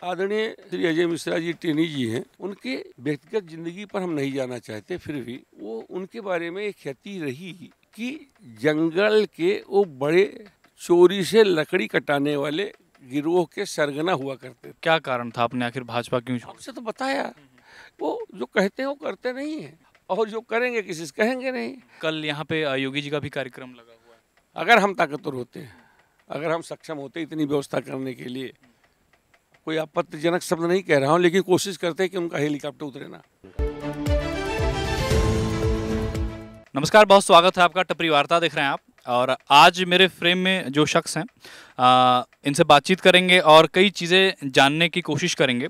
आदरणीय श्री अजय मिश्रा जी टेनी जी हैं, उनके व्यक्तिगत जिंदगी पर हम नहीं जाना चाहते, फिर भी वो उनके बारे में एक ख्याति रही कि जंगल के वो बड़े चोरी से लकड़ी कटाने वाले गिरोह के सरगना हुआ करते थे। क्या कारण था, आपने आखिर भाजपा क्यों छोड़ा? हमसे तो बताया, वो जो कहते हैं वो करते नहीं हैं, और जो करेंगे किसी से कहेंगे नहीं। कल यहाँ पे योगी जी का भी कार्यक्रम लगा हुआ है। अगर हम ताकतवर होते हैं, अगर हम सक्षम होते इतनी व्यवस्था करने के लिए, कोई आपत्तिजनक शब्द नहीं कह रहा हूँ, लेकिन कोशिश करते हैं कि उनका हेलीकॉप्टर उतरे ना। नमस्कार, बहुत स्वागत है आपका। टपरी वार्ता देख रहे हैं आप, और आज मेरे फ्रेम में जो शख्स हैं इनसे बातचीत करेंगे और कई चीज़ें जानने की कोशिश करेंगे।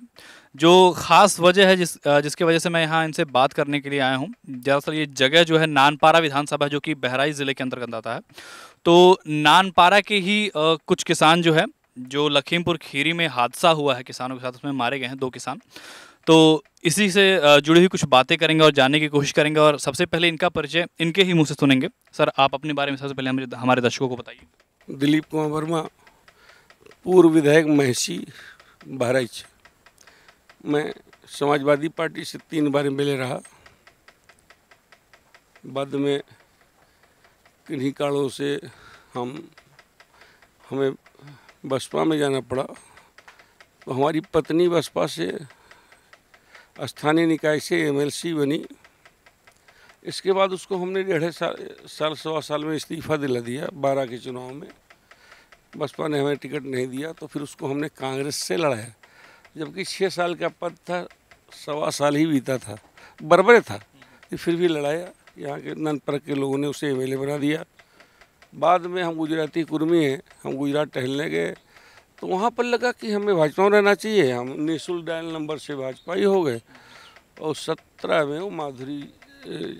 जो ख़ास वजह है जिसके वजह से मैं यहाँ इनसे बात करने के लिए आया हूँ, दरअसल ये जगह जो है नानपारा विधानसभा, जो कि बहराइच ज़िले के अंतर्गत आता है। तो नानपारा के ही कुछ किसान जो है, जो लखीमपुर खीरी में हादसा हुआ है किसानों के साथ, उसमें मारे गए हैं 2 किसान। तो इसी से जुड़ी हुई कुछ बातें करेंगे और जानने की कोशिश करेंगे। और सबसे पहले इनका परिचय इनके ही मुंह से सुनेंगे। सर, आप अपने बारे में सबसे पहले हमारे दर्शकों को बताइए। दिलीप कुमार वर्मा, पूर्व विधायक महसी, बहराइच। मैं समाजवादी पार्टी से 3 बार एमएलए रहा। बाद में किन्हीं कारणों से हमें बसपा में जाना पड़ा, तो हमारी पत्नी बसपा से स्थानीय निकाय से एमएलसी बनी। इसके बाद उसको हमने 1.5 सवा साल में इस्तीफा दिला दिया 12 के चुनाव में। बसपा ने हमें टिकट नहीं दिया, तो फिर उसको हमने कांग्रेस से लड़ाया, जबकि 6 साल का पद था, सवा साल ही बीता था, बराबर था, फिर भी लड़ाया। यहाँ के नानपारा के लोगों ने उसे एमएलए बना दिया। बाद में हम गुजराती कुर्मी हैं, हम गुजरात टहलने गए, तो वहाँ पर लगा कि हमें भाजपा में रहना चाहिए। हम निःशुल्क डायल नंबर से भाजपा ही हो गए, और 17 में वो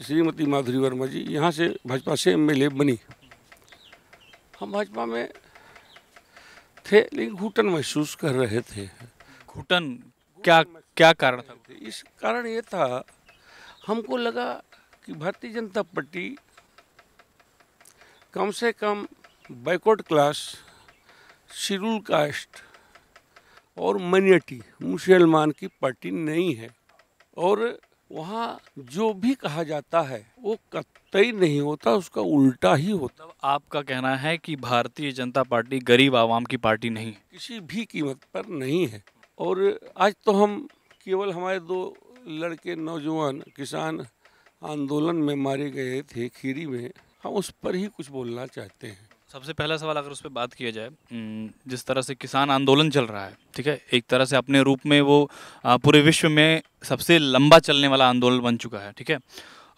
श्रीमती माधुरी वर्मा जी यहाँ से भाजपा से एमएलए बनी। हम भाजपा में थे, लेकिन घुटन महसूस कर रहे थे। घुटन? क्या कारण था? इस कारण ये था, हमको लगा कि भारतीय जनता पार्टी कम से कम बैकवर्ड क्लास, शेड्यूल कास्ट और माइनॉरिटी मुसलमान की पार्टी नहीं है। और वहाँ जो भी कहा जाता है वो कतई नहीं होता, उसका उल्टा ही होता। मतलब आपका कहना है कि भारतीय जनता पार्टी गरीब आवाम की पार्टी नहीं है? किसी भी कीमत पर नहीं है। और आज तो हम केवल हमारे 2 लड़के नौजवान किसान आंदोलन में मारे गए थे खीरी में, हम उस पर ही कुछ बोलना चाहते हैं। सबसे पहला सवाल अगर उस पर बात किया जाए, जिस तरह से किसान आंदोलन चल रहा है, ठीक है, एक तरह से अपने रूप में वो पूरे विश्व में सबसे लंबा चलने वाला आंदोलन बन चुका है, ठीक है।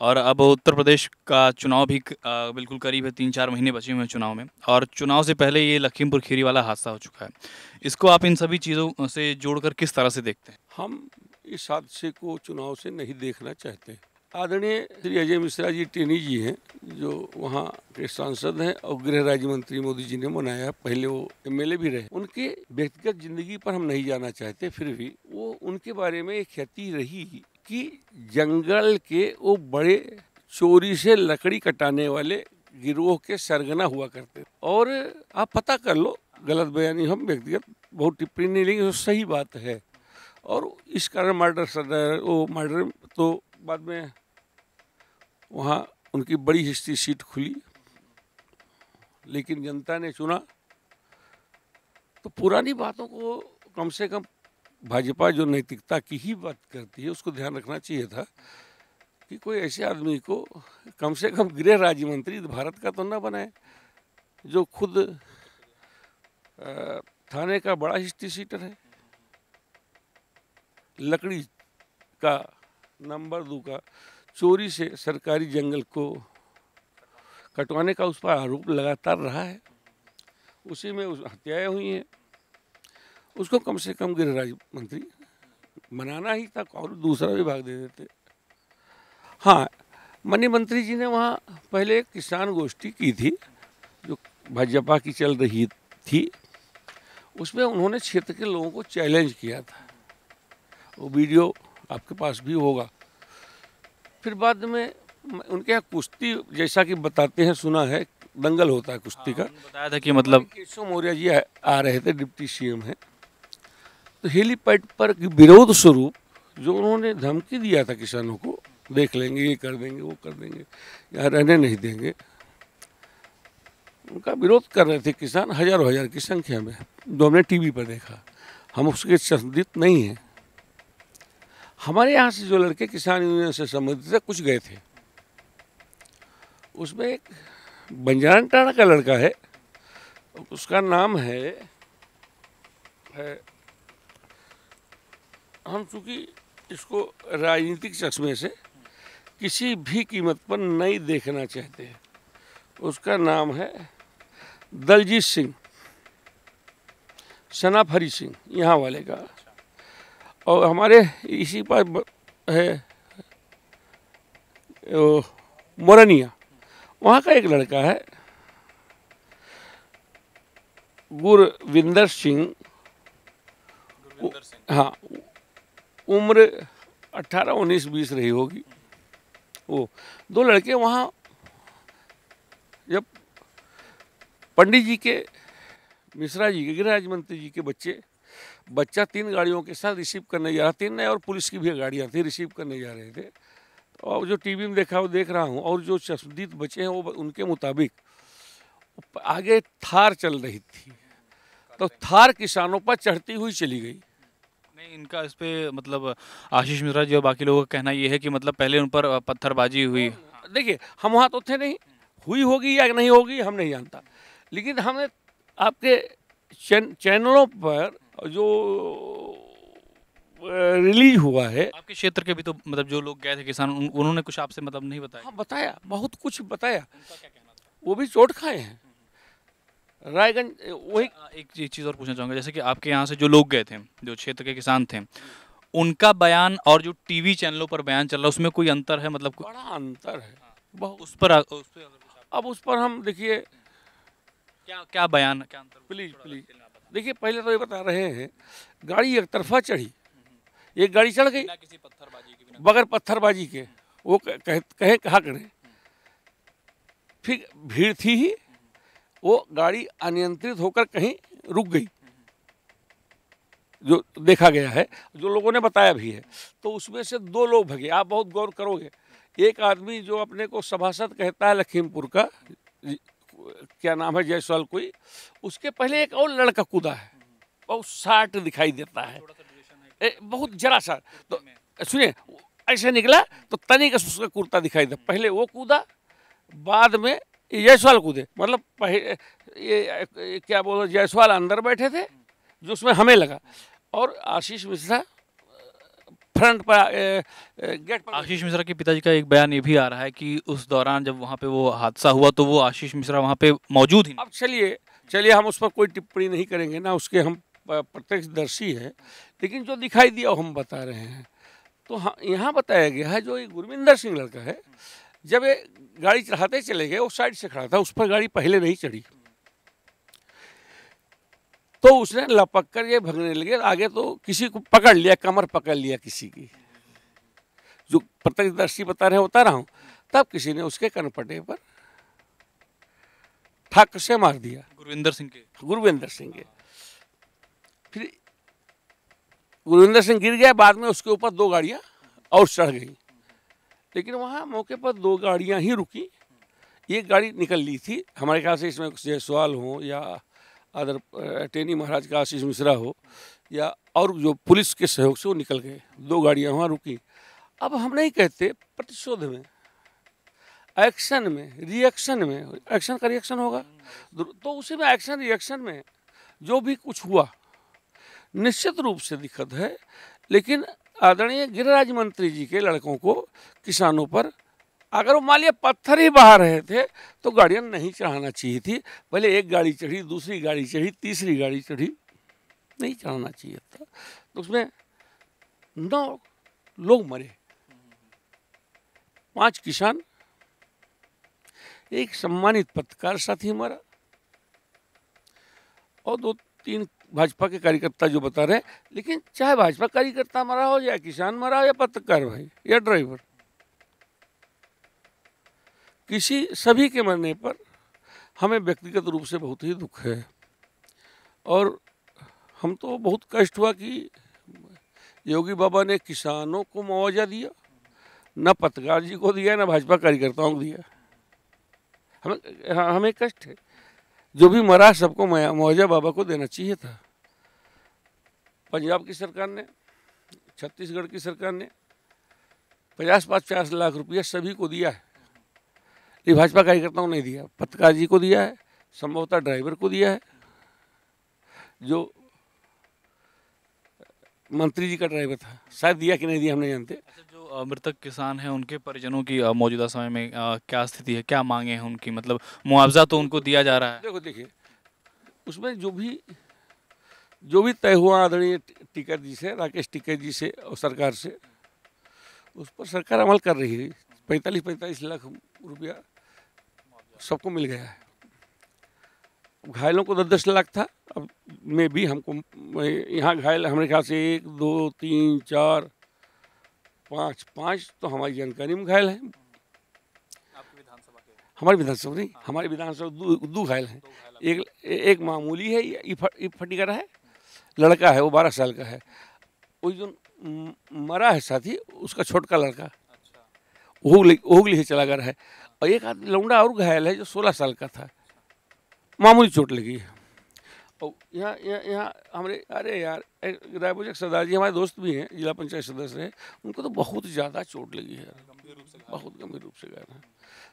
और अब उत्तर प्रदेश का चुनाव भी बिल्कुल करीब है, 3-4 महीने बचे हुए हैं चुनाव में, और चुनाव से पहले ये लखीमपुर खीरी वाला हादसा हो चुका है। इसको आप इन सभी चीज़ों से जोड़कर किस तरह से देखते हैं? हम इस हादसे को चुनाव से नहीं देखना चाहते। आदरणीय श्री अजय मिश्रा जी टेनी जी हैं, जो वहाँ के सांसद हैं और गृह राज्य मंत्री मोदी जी ने बनाया, पहले वो एमएलए भी रहे। उनके व्यक्तिगत जिंदगी पर हम नहीं जाना चाहते, फिर भी वो उनके बारे में एक ख्याति रही कि जंगल के वो बड़े चोरी से लकड़ी कटाने वाले गिरोह के सरगना हुआ करते। और आप पता कर लो, गलत बयानी हम व्यक्तिगत बहुत टिप्पणी नहीं लेंगे, तो सही बात है। और इस कारण मर्डर तो बाद में वहाँ उनकी बड़ी हिस्ट्री सीट खुली, लेकिन जनता ने चुना। तो पुरानी बातों को कम से कम भाजपा जो नैतिकता की ही बात करती है, उसको ध्यान रखना चाहिए था कि कोई ऐसे आदमी को कम से कम गृह राज्य मंत्री भारत का तो ना बनाए, जो खुद थाने का बड़ा हिस्ट्री सीटर है, लकड़ी का नंबर 2 का चोरी से सरकारी जंगल को कटवाने का उस पर आरोप लगातार रहा है। उसी में हत्याएं हुई हैं। उसको कम से कम गृह राज्य मंत्री बनाना ही था, और दूसरा विभाग दे देते। हाँ, मनी मंत्री जी ने वहाँ पहले एक किसान गोष्ठी की थी, जो भाजपा की चल रही थी। उसमें उन्होंने क्षेत्र के लोगों को चैलेंज किया था, वो वीडियो आपके पास भी होगा। फिर बाद में उनके यहाँ कुश्ती, जैसा कि बताते हैं, सुना है दंगल होता है कुश्ती का। बताया था कि मतलब केशव मौर्य जी आ रहे थे, डिप्टी सीएम हैं, तो हेलीपैड पर विरोध स्वरूप जो उन्होंने धमकी दिया था किसानों को, देख लेंगे, ये कर देंगे, वो कर देंगे, यहाँ रहने नहीं देंगे, उनका विरोध कर रहे थे किसान हजारों हजार की संख्या में, जो हमने टीवी पर देखा। हम उसके संबंधित नहीं हैं। हमारे यहाँ से जो लड़के किसान यूनियन से संबंधित थे, कुछ गए थे, उसमें एक बंजारा टाणा का लड़का है, उसका नाम है हम चूँकि इसको राजनीतिक चश्मे से किसी भी कीमत पर नहीं देखना चाहते हैं। उसका नाम है दलजीत सिंह, सनाफ हरी सिंह, यहाँ वाले का। और हमारे इसी पर है मोरनिया, वहाँ का एक लड़का है गुरविंदर सिंह। हाँ, उम्र 18, 19, 20 रही होगी। वो दो लड़के वहाँ जब पंडित जी के, मिश्रा जी के, गृह राज्य मंत्री जी के बच्चा 3 गाड़ियों के साथ रिसीव करने जा रहा, 3 नहीं और पुलिस की भी गाड़ियाँ थी, रिसीव करने जा रहे थे। तो अब जो टीवी में देखा वो देख रहा हूँ, और जो चश्मदीद बचे हैं वो उनके मुताबिक आगे थार चल रही थी, तो थार किसानों पर चढ़ती हुई चली गई। नहीं, इनका इस पे मतलब आशीष मिश्रा जी और बाकी लोगों का कहना ये है कि मतलब पहले उन पर पत्थरबाजी हुई। देखिए, हम वहाँ तो थे नहीं, हुई होगी या नहीं होगी हम नहीं जानता, लेकिन हमने आपके चैनलों पर जो रिलीज हुआ है। आपके क्षेत्र के भी तो मतलब जो लोग गए थे किसान, उन्होंने कुछ आपसे मतलब नहीं बताया? हाँ, बताया, बहुत कुछ बताया। वो भी चोट खाए हैं। रायगंज वही। एक चीज़ और पूछना चाहूँगा, जैसे कि आपके यहाँ से जो लोग गए थे, जो क्षेत्र के किसान थे, उनका बयान और जो टीवी चैनलों पर बयान चल रहा है उसमें कोई अंतर है? मतलब बड़ा अंतर है। बहुत। अब उस पर हम देखिए क्या बयान, क्या अंतर? प्लीज देखिए, पहले तो ये बता रहे हैं गाड़ी एक तरफा चढ़ी, एक गाड़ी चढ़ गई किसी पत्थरबाजी के, बगैर पत्थरबाजी के, वो कहे कहा करें। फिर भीड़ थी ही, वो गाड़ी अनियंत्रित होकर कहीं रुक गई, जो देखा गया है, जो लोगों ने बताया भी है। तो उसमें से 2 लोग भगे। आप बहुत गौर करोगे, एक आदमी जो अपने को सभासद कहता है लखीमपुर का, क्या नाम है, जायसवाल कोई, उसके पहले एक और लड़का कूदा है, बहुत शार्ट दिखाई देता है, बहुत जरा सा। तो सुनिए, ऐसे निकला तो तनिक उसका कुर्ता दिखाई दे, पहले वो कूदा, बाद में जायसवाल कूदे। मतलब पहले ये क्या बोलो, जायसवाल अंदर बैठे थे, जो उसमें हमें लगा, और आशीष मिश्रा फ्रंट पर, गेट पर। आशीष मिश्रा के पिताजी का एक बयान ये भी आ रहा है कि उस दौरान जब वहाँ पे वो हादसा हुआ तो वो आशीष मिश्रा वहाँ पे मौजूद ही नहीं। अब चलिए हम उस पर कोई टिप्पणी नहीं करेंगे ना, उसके हम प्रत्यक्षदर्शी हैं, लेकिन जो दिखाई दिया वो हम बता रहे हैं। तो हाँ, यहाँ बताया गया है जो एक गुरविंदर सिंह लड़का है, जब ये गाड़ी चढ़ाते चले गए, वो साइड से खड़ा था, उस पर गाड़ी पहले नहीं चढ़ी, तो उसने लपक कर ये भगने लगे आगे, तो किसी को पकड़ लिया, कमर पकड़ लिया किसी की, जो प्रत्यक्षदर्शी बता रहे बता रहा हूँ। तब किसी ने उसके कनपटे पर ठाक से मार दिया, गुरविंदर सिंह के। फिर गुरविंदर सिंह गिर गया, बाद में उसके ऊपर 2 गाड़ियाँ और चढ़ गई, लेकिन वहाँ मौके पर 2 गाड़ियाँ ही रुकी। एक गाड़ी निकल ली थी, हमारे ख्याल से इसमें जायसवाल हो या अदर टेनी महाराज का आशीष मिश्रा हो, या और जो पुलिस के सहयोग से वो निकल गए। 2 गाड़ियाँ वहाँ रुकी। अब हम नहीं कहते प्रतिशोध में, एक्शन में, रिएक्शन में, एक्शन का रिएक्शन होगा, तो उसी में एक्शन रिएक्शन में जो भी कुछ हुआ निश्चित रूप से दिक्कत है। लेकिन आदरणीय गृह राज्य मंत्री जी के लड़कों को किसानों पर, अगर वो मान लिया पत्थर ही बहा रहे थे तो गाड़ियाँ नहीं चढ़ाना चाहिए थी। पहले एक गाड़ी चढ़ी, दूसरी गाड़ी चढ़ी, तीसरी गाड़ी चढ़ी, नहीं चढ़ाना चाहिए था। तो उसमें 9 लोग मरे, 5 किसान, एक सम्मानित पत्रकार साथी मरा, और 2-3 भाजपा के कार्यकर्ता जो बता रहे हैं। लेकिन चाहे भाजपा कार्यकर्ता मरा हो, या किसान मरा हो, या पत्रकार भाई, या ड्राइवर, सभी के मरने पर हमें व्यक्तिगत रूप से बहुत ही दुख है। और हम तो बहुत कष्ट हुआ कि योगी बाबा ने किसानों को मुआवजा दिया, न पत्रकार जी को दिया, न भाजपा कार्यकर्ताओं को दिया। हमें कष्ट है। जो भी मरा सबको मुआवजा बाबा को देना चाहिए था। पंजाब की सरकार ने, छत्तीसगढ़ की सरकार ने 50-50 लाख रुपया सभी को दिया है। ये भाजपा कार्यकर्ताओं ने नहीं दिया। पत्रकार जी को दिया है, संभवतः ड्राइवर को दिया है, जो मंत्री जी का ड्राइवर था, शायद दिया कि नहीं दिया हम नहीं जानते। अच्छा, जो मृतक किसान हैं उनके परिजनों की मौजूदा समय में क्या स्थिति है, क्या मांगे हैं उनकी? मतलब मुआवजा तो उनको दिया जा रहा है। देखिए उसमें जो भी तय हुआ आदरणीय टिकैत जी से, राकेश टिकैत जी से और सरकार से, उस पर सरकार अमल कर रही है। 45 लाख रुपया सबको मिल गया है। घायलों को 10 लाख था, अब में भी हमको यहाँ घायल हमारे ख्याल से 1 2 3 4 5 तो हमारी जानकारी में घायल हैं। हमारी विधानसभा नहीं, हमारी विधानसभा दो घायल हैं। एक मामूली है, ये फटीकर है, लड़का है, वो 12 साल का है। वो जो मरा है साथी, उसका छोटका लड़का ओगली से चला गया है। और एक आदमी लौंडा और घायल है जो 16 साल का था, मामूली चोट लगी है। और यहाँ हमारे, अरे यार, रायपुर सरदार जी हमारे दोस्त भी हैं, जिला पंचायत सदस्य हैं, उनको तो बहुत ज़्यादा चोट लगी है, बहुत गंभीर रूप से घायल है।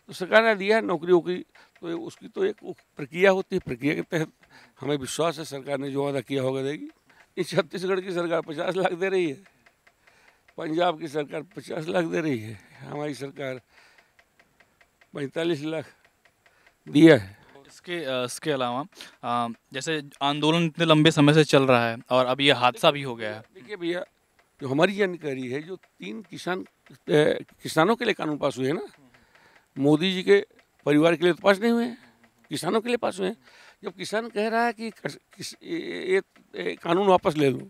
तो सरकार ने दिया है नौकरी वोकरी, तो उसकी तो एक प्रक्रिया होती है, प्रक्रिया के तहत हमें विश्वास है सरकार ने जो वादा किया होगा देगी। इस छत्तीसगढ़ की सरकार 50 लाख दे रही है, पंजाब की सरकार 50 लाख दे रही है, हमारी सरकार 45 लाख दिया है। इसके अलावा जैसे आंदोलन इतने लंबे समय से चल रहा है और अब ये हादसा भी हो गया है। देखिए भैया, जो हमारी जानकारी है, जो 3 किसानों के लिए कानून पास हुए हैं ना, मोदी जी के परिवार के लिए तो पास नहीं हुए हैं, किसानों के लिए पास हुए हैं। जब किसान कह रहा है कि ये कानून वापस ले लो,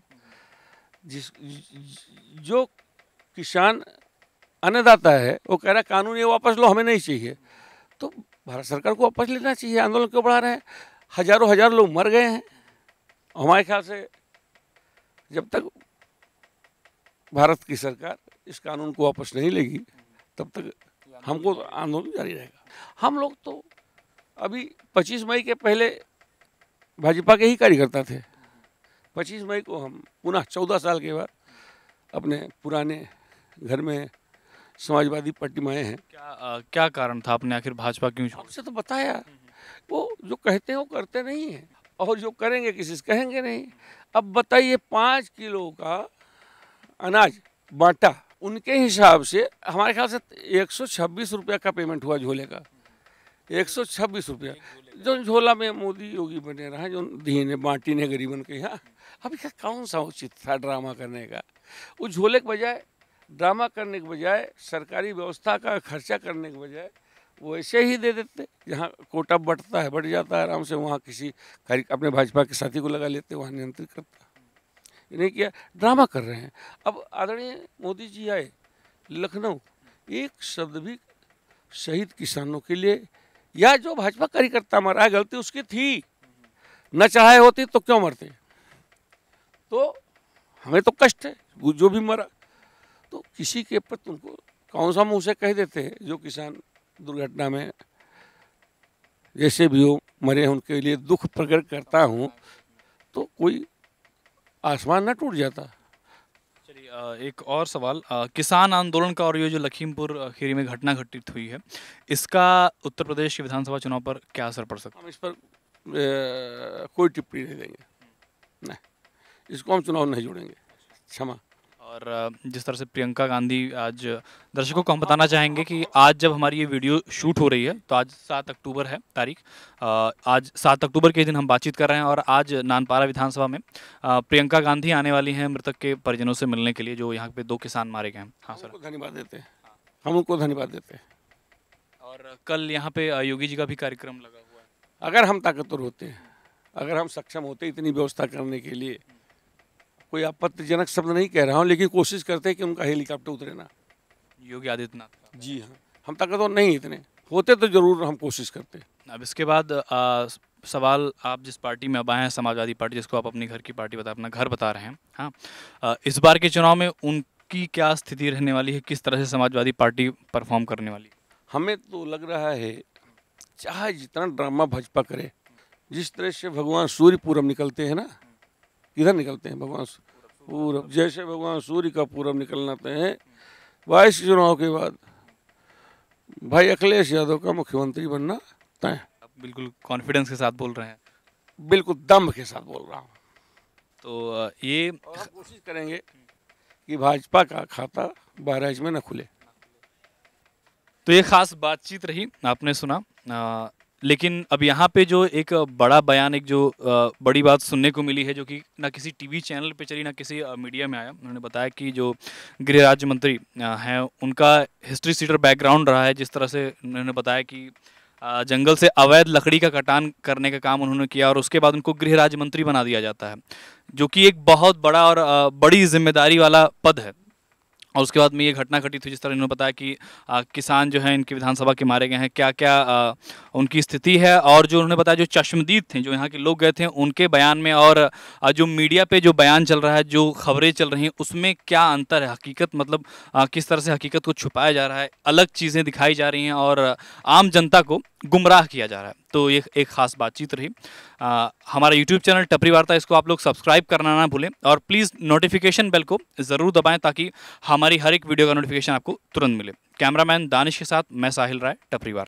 जो किसान अन्नदाता है वो कह रहा है कानून ये वापस लो, हमें नहीं चाहिए, तो भारत सरकार को वापस लेना चाहिए। आंदोलन क्यों बढ़ा रहे हैं? हजारों लोग मर गए हैं। हमारे ख्याल से जब तक भारत की सरकार इस कानून को वापस नहीं लेगी, तब तक हमको आंदोलन जारी रहेगा। हम लोग तो अभी 25 मई के पहले भाजपा के ही कार्यकर्ता थे। 25 मई को हम पुनः 14 साल के बाद अपने पुराने घर में समाजवादी पार्टी में आए हैं। क्या कारण था, आपने आखिर भाजपा क्यों छोड़ा? आपसे तो बताया, वो जो कहते हैं वो करते नहीं हैं, और जो करेंगे किसी से कहेंगे नहीं। अब बताइए, 5 किलो का अनाज बांटा, उनके हिसाब से हमारे ख्याल से 126 रुपया का पेमेंट हुआ झोले का, 126 रुपया, जो झोला में मोदी योगी बने रहा, जो दी ने बांटी ने गरीबन के यहाँ। अब क्या कौन सा उचित था ड्रामा करने का? उस झोले के बजाय, ड्रामा करने के बजाय, सरकारी व्यवस्था का खर्चा करने के बजाय वो ऐसे ही दे देते। जहाँ कोटा बढ़ता है, बढ़ जाता है आराम से, वहाँ किसी अपने भाजपा के साथी को लगा लेते, वहाँ नियंत्रित करता। नहीं किया, ड्रामा कर रहे हैं। अब आदरणीय मोदी जी आए लखनऊ, एक शब्द भी शहीद किसानों के लिए, या जो भाजपा कार्यकर्ता मरा है, गलती उसकी थी, न चाहे होती तो क्यों मरते? तो हमें तो कष्ट है जो भी मरा, तो किसी के प्रति उनको कौन सा मुँह से कह देते हैं। जो किसान दुर्घटना में जैसे भी हो मरे, उनके लिए दुख प्रकट करता हूँ, तो कोई आसमान न टूट जाता। चलिए, एक और सवाल, किसान आंदोलन का और ये जो लखीमपुर खीरी में घटना घटित हुई है, इसका उत्तर प्रदेश के विधानसभा चुनाव पर क्या असर पड़ सकता है? हम इस पर कोई टिप्पणी नहीं देंगे, नहीं, इसको हम चुनाव नहीं जोड़ेंगे, क्षमा। और जिस तरह से प्रियंका गांधी, आज दर्शकों को हम बताना चाहेंगे कि आज जब हमारी ये वीडियो शूट हो रही है, तो आज 7 अक्टूबर है तारीख। आज 7 अक्टूबर के दिन हम बातचीत कर रहे हैं, और आज नानपारा विधानसभा में प्रियंका गांधी आने वाली हैं मृतक के परिजनों से मिलने के लिए, जो यहाँ पे 2 किसान मारे गए हैं। हाँ सर, धन्यवाद देते हैं, हम उनको धन्यवाद देते हैं। और कल यहाँ पे योगी जी का भी कार्यक्रम लगा हुआ है। अगर हम ताकतवर होते हैं, अगर हम सक्षम होते इतनी व्यवस्था करने के लिए, कोई आपत्तिजनक शब्द नहीं कह रहा हूँ, लेकिन कोशिश करते हैं कि उनका हेलीकॉप्टर उतरे ना, योगी आदित्यनाथ का। जी हाँ, हम ताकतवर नहीं इतने होते तो जरूर हम कोशिश करते। अब इसके बाद सवाल, आप जिस पार्टी में अब आए हैं, समाजवादी पार्टी, जिसको आप अपनी घर की पार्टी बता, अपना घर बता रहे हैं, हाँ, इस बार के चुनाव में उनकी क्या स्थिति रहने वाली है? किस तरह से समाजवादी पार्टी परफॉर्म करने वाली है? हमें तो लग रहा है चाहे जितना ड्रामा भाजपा करे, जिस तरह से भगवान सूर्य पूरब निकलते हैं ना, किधर निकलते हैं भगवान पूरब, जैसे भगवान सूर्य का पूरब निकलना है 22 चुनाव के बाद भाई अखिलेश यादव का मुख्यमंत्री बनना तय। आप बिल्कुल कॉन्फिडेंस के साथ बोल रहे हैं। बिल्कुल दम के साथ बोल रहा हूँ। तो ये और हम कोशिश करेंगे कि भाजपा का खाता बहराइच में न खुले। तो ये खास बातचीत रही, आपने सुना। लेकिन अब यहाँ पे जो एक बड़ा बयान, एक जो बड़ी बात सुनने को मिली है, जो कि ना किसी टीवी चैनल पे चली, ना किसी मीडिया में आया। उन्होंने बताया कि जो गृह राज्य मंत्री हैं, उनका हिस्ट्री सीटर बैकग्राउंड रहा है। जिस तरह से उन्होंने बताया कि जंगल से अवैध लकड़ी का कटान करने का काम उन्होंने किया और उसके बाद उनको गृह राज्य मंत्री बना दिया जाता है, जो कि एक बहुत बड़ा और बड़ी जिम्मेदारी वाला पद है। और उसके बाद में ये घटना घटी थी, जिस तरह इन्होंने बताया कि किसान जो हैं इनकी विधानसभा के मारे गए हैं, क्या क्या उनकी स्थिति है। और जो उन्होंने बताया जो चश्मदीद थे, जो यहाँ के लोग गए थे, उनके बयान में और जो मीडिया पे जो बयान चल रहा है, जो खबरें चल रही हैं, उसमें क्या अंतर है, हकीकत मतलब किस तरह से हकीकत को छुपाया जा रहा है, अलग चीज़ें दिखाई जा रही हैं और आम जनता को गुमराह किया जा रहा है। तो ये एक खास बातचीत रही। हमारा यूट्यूब चैनल टपरी वार्ता, इसको आप लोग सब्सक्राइब करना ना भूलें और प्लीज़ नोटिफिकेशन बेल को ज़रूर दबाएं, ताकि हमारी हर एक वीडियो का नोटिफिकेशन आपको तुरंत मिले। कैमरामैन दानिश के साथ मैं साहिल राय, टपरी वार्ता।